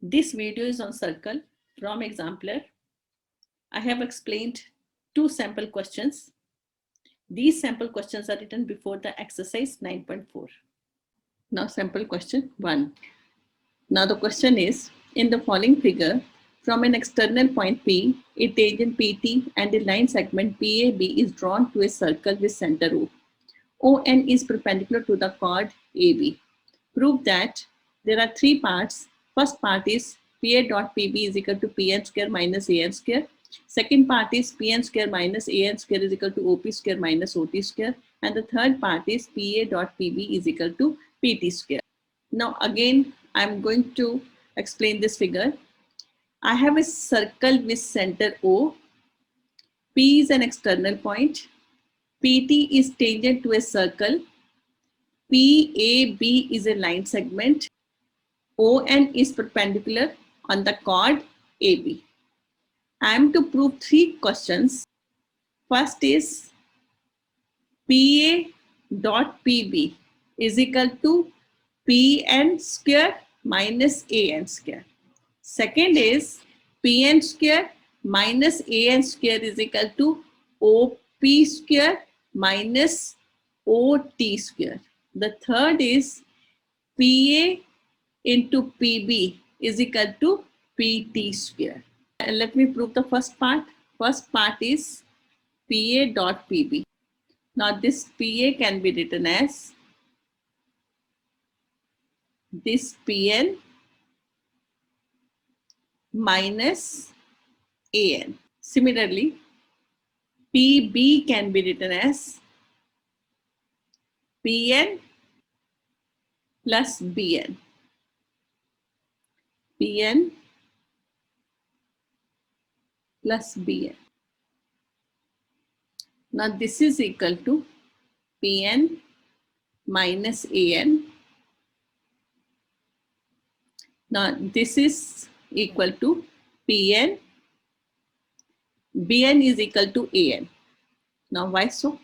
This video is on circle from Exemplar. I have explained two sample questions. These sample questions are written before the exercise 9.4. Now sample question 1. Now the question is, in the following figure, from an external point P, a tangent PT and a line segment PAB is drawn to a circle with center O. ON is perpendicular to the chord AB. Prove that there are three parts. First part is PA dot PB is equal to PN square minus AN square. Second part is PN square minus AN square is equal to OP square minus OT square. And the third part is PA dot PB is equal to PT square. Now again, I'm going to explain this figure. I have a circle with center O. P is an external point. PT is tangent to a circle. PAB is a line segment. ON is perpendicular on the chord AB. I am to prove three questions. First is PA dot PB is equal to PN square minus AN square. Second is PN square minus AN square is equal to OP square minus OT square. The third is PA into PB is equal to PT square. And let me prove the first part. First part is PA dot PB. Now this PA can be written as this PN minus AN. Similarly, PB can be written as PN plus BN. PN plus BN. Now this is equal to PN minus AN. Now this is equal to PN. BN is equal to AN. Now why so?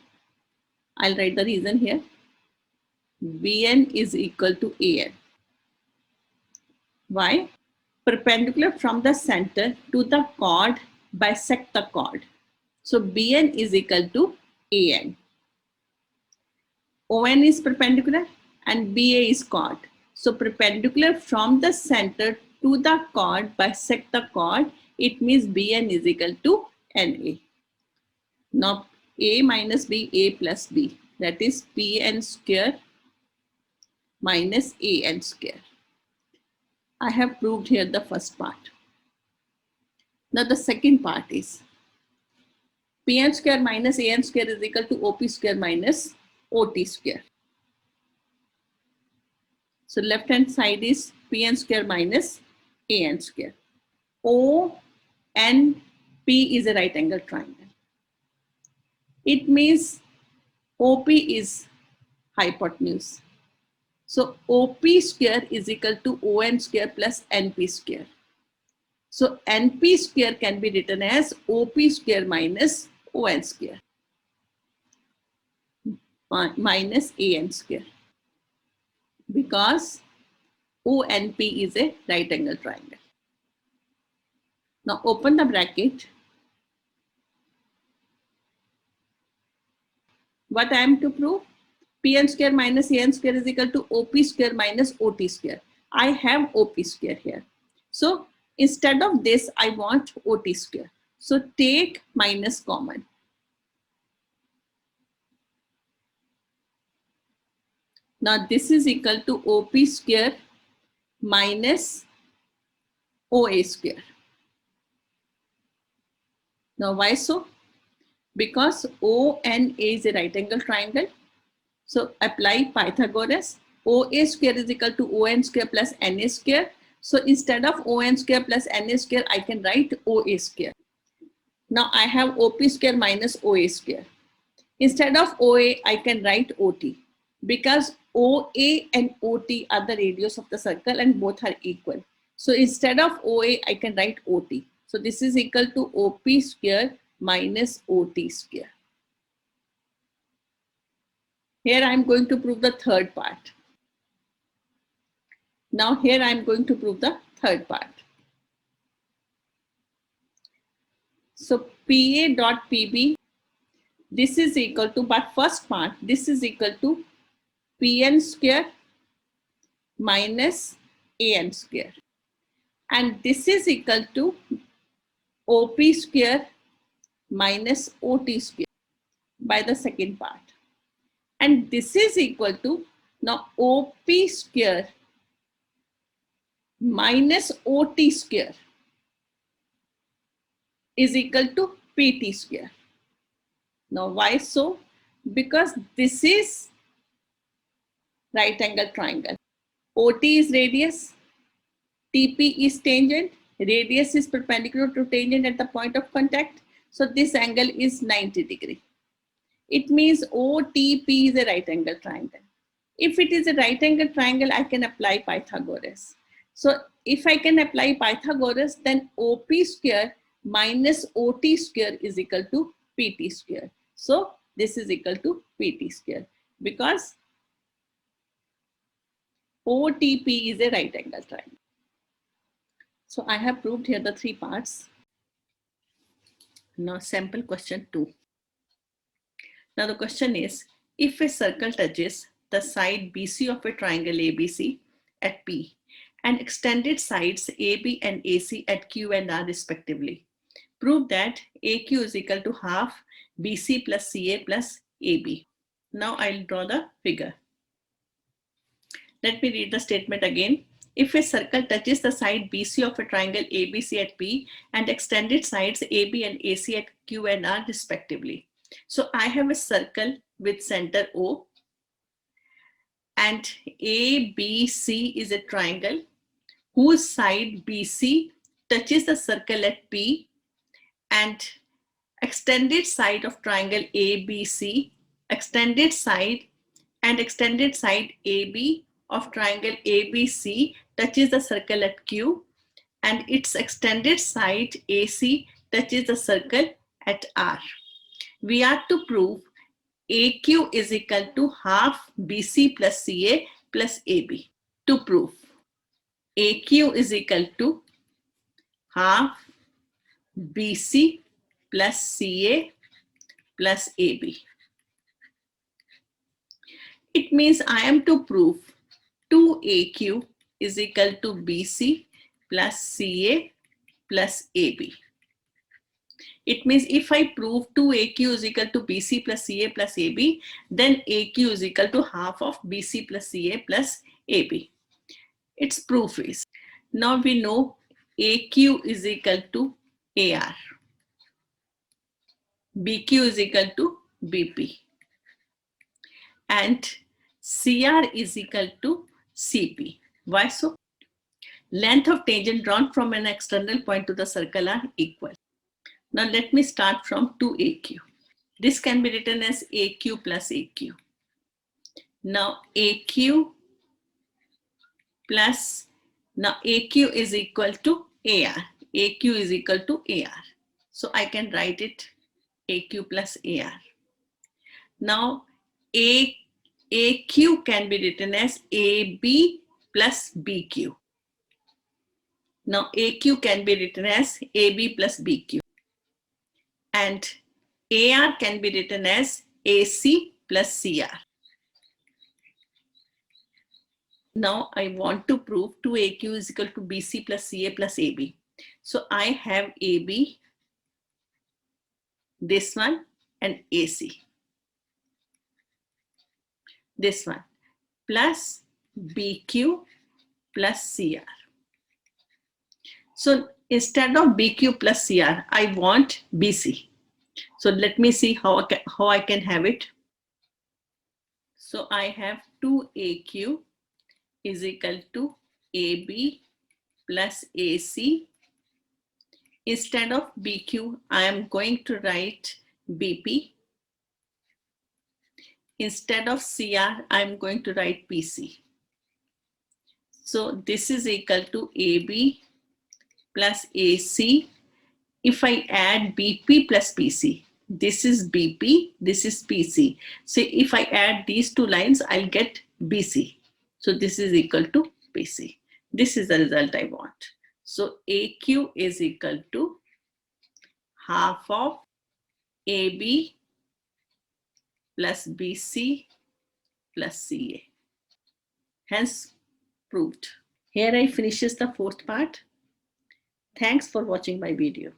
I'll write the reason here. BN is equal to AN. Why? Perpendicular from the center to the chord bisect the chord. So BN is equal to AN. ON is perpendicular and BA is chord. So perpendicular from the center to the chord bisect the chord. It means BN is equal to NA. Now A minus B, A plus B. That is PN square minus AN square. I have proved here the first part. Now the second part is PN square minus AN square is equal to OP square minus OT square. So left hand side is PN square minus AN square. ONP is a right angle triangle. It means OP is hypotenuse. So OP square is equal to ON square plus NP square. So NP square can be written as OP square minus ON square minus AN square, because ONP is a right angle triangle. Now open the bracket. What I am to prove? PN square minus AN square is equal to OP square minus OT square. I have OP square here. So instead of this, I want OT square. So take minus common. Now this is equal to OP square minus OA square. Now why so? Because ONA is a right angle triangle. So apply Pythagoras. OA square is equal to ON square plus NA square. So instead of ON square plus NA square, I can write OA square. Now I have OP square minus OA square. Instead of OA, I can write OT, because OA and OT are the radius of the circle and both are equal. So instead of OA, I can write OT. So this is equal to OP square minus OT square. Here I am going to prove the third part. Now here I am going to prove the third part. So PA dot PB, this is equal to, but first part, this is equal to PN square minus AN square. And this is equal to OP square minus OT square by the second part. And this is equal to now OP square minus OT square is equal to PT square. Now why so? Because this is right angle triangle. OT is radius, TP is tangent, radius is perpendicular to tangent at the point of contact. So this angle is 90 degree. It means OTP is a right angle triangle. If it is a right angle triangle, I can apply Pythagoras. So if I can apply Pythagoras, then OP square minus OT square is equal to PT square. So this is equal to PT square because OTP is a right angle triangle. So I have proved here the three parts. Now sample question 2. Now the question is, if a circle touches the side BC of a triangle ABC at P and extended sides AB and AC at Q and R respectively, prove that AQ is equal to half BC plus CA plus AB. Now I'll draw the figure. Let me read the statement again. If a circle touches the side BC of a triangle ABC at P and extended sides AB and AC at Q and R respectively. So I have a circle with center O and ABC is a triangle whose side BC touches the circle at P and extended side of triangle ABC, extended side AB of triangle ABC touches the circle at Q and its extended side AC touches the circle at R. We are to prove AQ is equal to half BC plus CA plus AB. To prove AQ is equal to half BC plus CA plus AB. It means I am to prove 2AQ is equal to BC plus CA plus AB. It means if I prove 2AQ is equal to BC plus CA plus AB, then AQ is equal to half of BC plus CA plus AB. Its proof is, now we know AQ is equal to AR, BQ is equal to BP, and CR is equal to CP. Why so? Length of tangent drawn from an external point to the circle are equal. Now let me start from 2AQ. This can be written as AQ plus AQ. Now AQ plus, now AQ is equal to AR. AQ is equal to AR. So I can write it AQ plus AR. Now AQ can be written as AB plus BQ. Now AQ can be written as AB plus BQ. And AR can be written as AC plus CR. Now I want to prove 2AQ is equal to BC plus CA plus AB. So I have AB, this one, and AC. This one, plus BQ plus CR. So instead of BQ plus CR, I want BC. So let me see how I can have it. So I have 2AQ is equal to AB plus AC. Instead of BQ, I am going to write BP. Instead of CR, I am going to write PC. So this is equal to AB plus AC. If I add BP plus PC, this is BP, this is PC. So if I add these two lines, I'll get BC. So this is equal to PC. This is the result I want. So AQ is equal to half of AB plus BC plus CA. Hence proved. Here I finishes the fourth part. Thanks for watching my video.